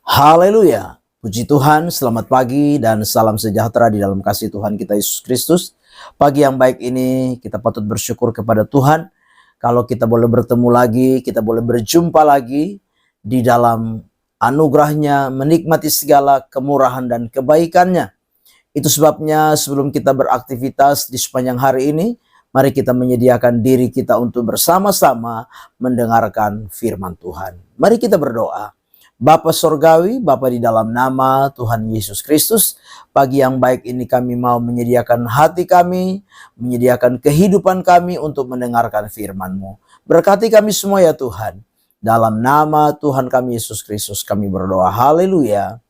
Haleluya. Puji Tuhan, selamat pagi dan salam sejahtera di dalam kasih Tuhan kita Yesus Kristus. Pagi yang baik ini kita patut bersyukur kepada Tuhan. Kalau kita boleh bertemu lagi, kita boleh berjumpa lagi di dalam anugerahnya, menikmati segala kemurahan dan kebaikannya. Itu sebabnya sebelum kita beraktivitas di sepanjang hari ini, mari kita menyediakan diri kita untuk bersama-sama mendengarkan firman Tuhan. Mari kita berdoa. Bapa Sorgawi, Bapa di dalam nama Tuhan Yesus Kristus, pagi yang baik ini kami mau menyediakan hati kami, menyediakan kehidupan kami untuk mendengarkan firman-Mu. Berkati kami semua ya Tuhan. Dalam nama Tuhan kami Yesus Kristus kami berdoa. Haleluya.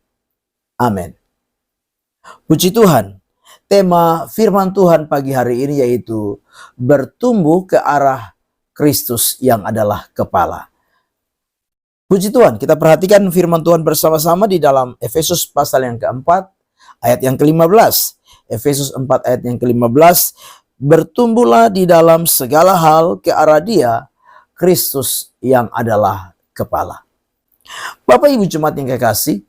Amin. Puji Tuhan. Tema firman Tuhan pagi hari ini yaitu bertumbuh ke arah Kristus yang adalah kepala. Puji Tuhan, kita perhatikan firman Tuhan bersama-sama di dalam Efesus pasal yang keempat, ayat yang ke-15. Efesus 4 ayat yang ke-15, bertumbuhlah di dalam segala hal ke arah Dia, Kristus yang adalah kepala. Bapak Ibu jemaat yang kekasih,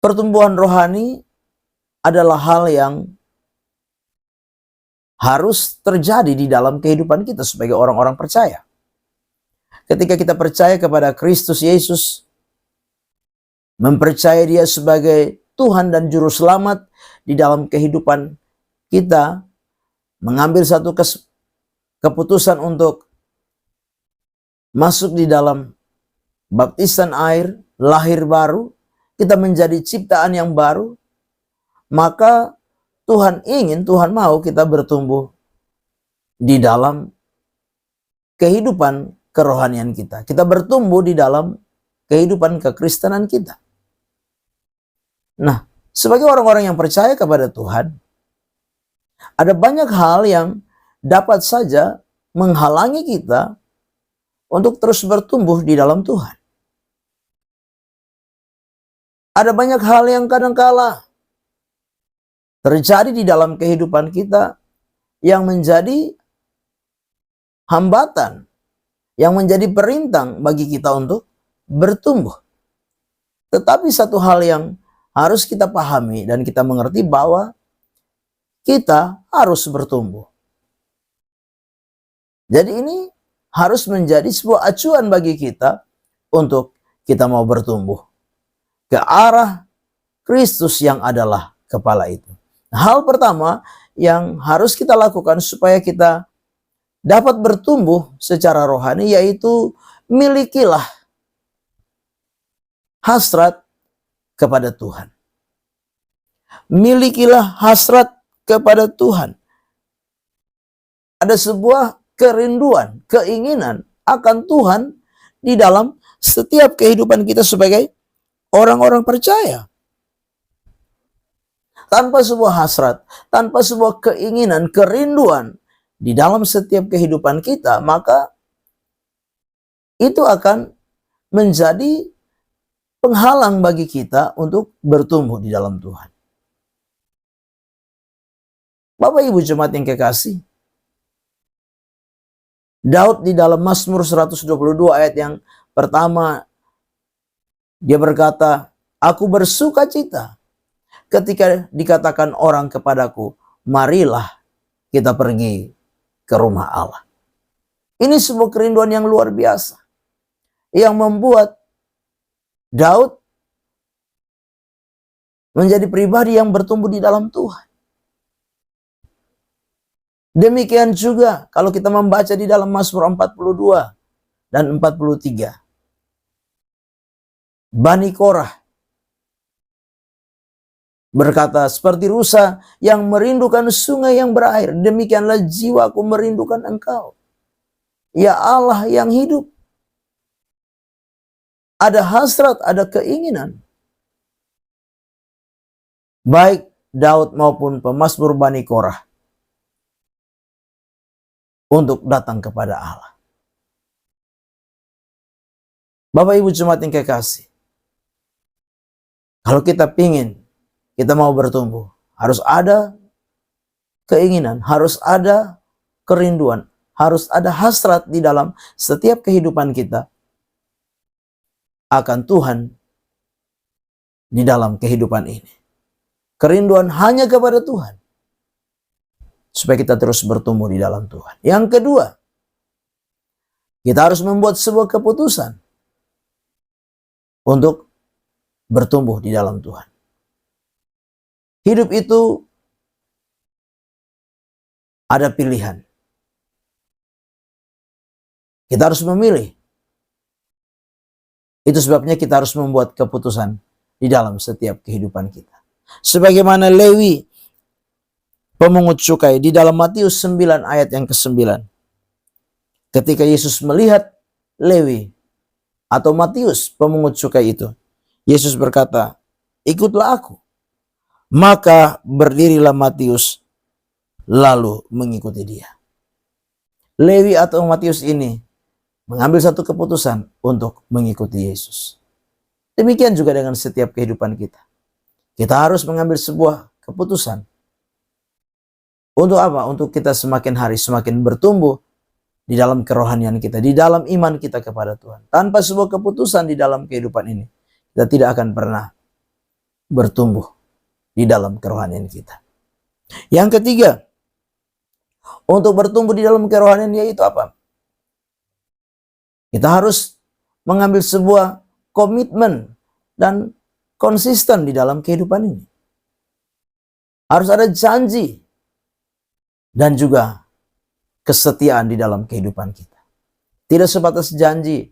pertumbuhan rohani adalah hal yang harus terjadi di dalam kehidupan kita sebagai orang-orang percaya. Ketika kita percaya kepada Kristus Yesus, mempercayai Dia sebagai Tuhan dan Juru Selamat di dalam kehidupan kita, mengambil satu keputusan untuk masuk di dalam baptisan air, lahir baru, kita menjadi ciptaan yang baru, maka Tuhan mau kita bertumbuh di dalam kehidupan kerohanian kita. Kita bertumbuh di dalam kehidupan kekristenan kita. Nah, sebagai orang-orang yang percaya kepada Tuhan, ada banyak hal yang dapat saja menghalangi kita untuk terus bertumbuh di dalam Tuhan. Ada banyak hal yang kadangkala terjadi di dalam kehidupan kita yang menjadi hambatan, yang menjadi perintang bagi kita untuk bertumbuh. Tetapi satu hal yang harus kita pahami dan kita mengerti bahwa kita harus bertumbuh. Jadi ini harus menjadi sebuah acuan bagi kita untuk kita mau bertumbuh ke arah Kristus yang adalah kepala itu. Hal pertama yang harus kita lakukan supaya kita dapat bertumbuh secara rohani yaitu milikilah hasrat kepada Tuhan. Milikilah hasrat kepada Tuhan. Ada sebuah kerinduan, keinginan akan Tuhan di dalam setiap kehidupan kita sebagai orang-orang percaya. Tanpa sebuah hasrat, tanpa sebuah keinginan, kerinduan di dalam setiap kehidupan kita, maka itu akan menjadi penghalang bagi kita untuk bertumbuh di dalam Tuhan. Bapak Ibu jemaat yang kekasih, Daud di dalam Mazmur 122 ayat yang pertama, dia berkata, aku bersuka cita ketika dikatakan orang kepadaku, marilah kita pergi ke rumah Allah. Ini sebuah kerinduan yang luar biasa yang membuat Daud menjadi pribadi yang bertumbuh di dalam Tuhan. Demikian juga kalau kita membaca di dalam Mazmur 42 dan 43. Bani Korah berkata, seperti rusa yang merindukan sungai yang berair, demikianlah jiwaku merindukan Engkau, ya Allah yang hidup. Ada hasrat, ada keinginan. Baik Daud maupun pemazmur Bani Korah untuk datang kepada Allah. Bapak Ibu jemaat yang kekasih, kalau kita pingin kita mau bertumbuh, harus ada keinginan, harus ada kerinduan, harus ada hasrat di dalam setiap kehidupan kita akan Tuhan di dalam kehidupan ini. Kerinduan hanya kepada Tuhan, supaya kita terus bertumbuh di dalam Tuhan. Yang kedua, kita harus membuat sebuah keputusan untuk bertumbuh di dalam Tuhan. Hidup itu ada pilihan. Kita harus memilih. Itu sebabnya kita harus membuat keputusan di dalam setiap kehidupan kita. Sebagaimana Lewi, pemungut cukai, di dalam Matius 9 ayat yang ke-9. Ketika Yesus melihat Lewi atau Matius, pemungut cukai itu, Yesus berkata, "Ikutlah aku." Maka berdirilah Matius lalu mengikuti dia. Lewi atau Matius ini mengambil satu keputusan untuk mengikuti Yesus. Demikian juga dengan setiap kehidupan kita. Kita harus mengambil sebuah keputusan. Untuk apa? Untuk kita semakin hari semakin bertumbuh di dalam kerohanian kita, di dalam iman kita kepada Tuhan. Tanpa sebuah keputusan di dalam kehidupan ini, kita tidak akan pernah bertumbuh di dalam kerohanian kita. Yang ketiga, untuk bertumbuh di dalam kerohanian yaitu apa? Kita harus mengambil sebuah komitmen dan konsisten di dalam kehidupan ini. Harus ada janji dan juga kesetiaan di dalam kehidupan kita. Tidak sebatas janji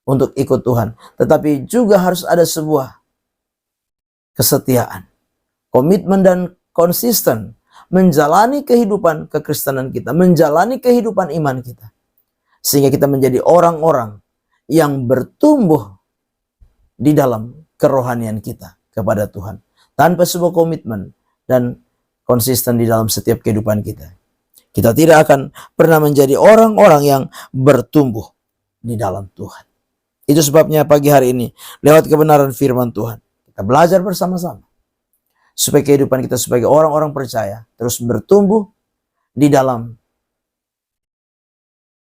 untuk ikut Tuhan, tetapi juga harus ada sebuah kesetiaan, komitmen dan konsisten menjalani kehidupan kekristenan kita, menjalani kehidupan iman kita. Sehingga kita menjadi orang-orang yang bertumbuh di dalam kerohanian kita kepada Tuhan. Tanpa sebuah komitmen dan konsisten di dalam setiap kehidupan kita, kita tidak akan pernah menjadi orang-orang yang bertumbuh di dalam Tuhan. Itu sebabnya pagi hari ini, lewat kebenaran firman Tuhan, kita belajar bersama-sama. Supaya kehidupan kita sebagai orang-orang percaya terus bertumbuh di dalam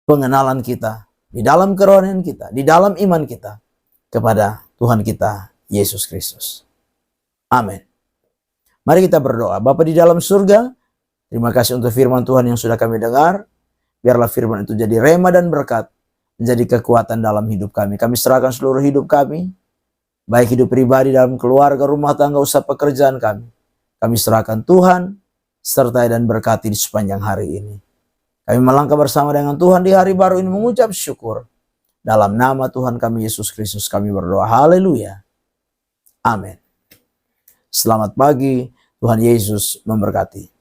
pengenalan kita, di dalam kerohanian kita, di dalam iman kita kepada Tuhan kita Yesus Kristus. Amin. Mari kita berdoa. Bapa di dalam surga, terima kasih untuk firman Tuhan yang sudah kami dengar. Biarlah firman itu jadi rema dan berkat, menjadi kekuatan dalam hidup kami. Kami serahkan seluruh hidup kami, baik hidup pribadi, dalam keluarga, rumah tangga, usaha pekerjaan kami. Kami serahkan Tuhan, sertai dan berkati di sepanjang hari ini. Kami melangkah bersama dengan Tuhan di hari baru ini mengucap syukur. Dalam nama Tuhan kami Yesus Kristus kami berdoa. Haleluya. Amin. Selamat pagi. Tuhan Yesus memberkati.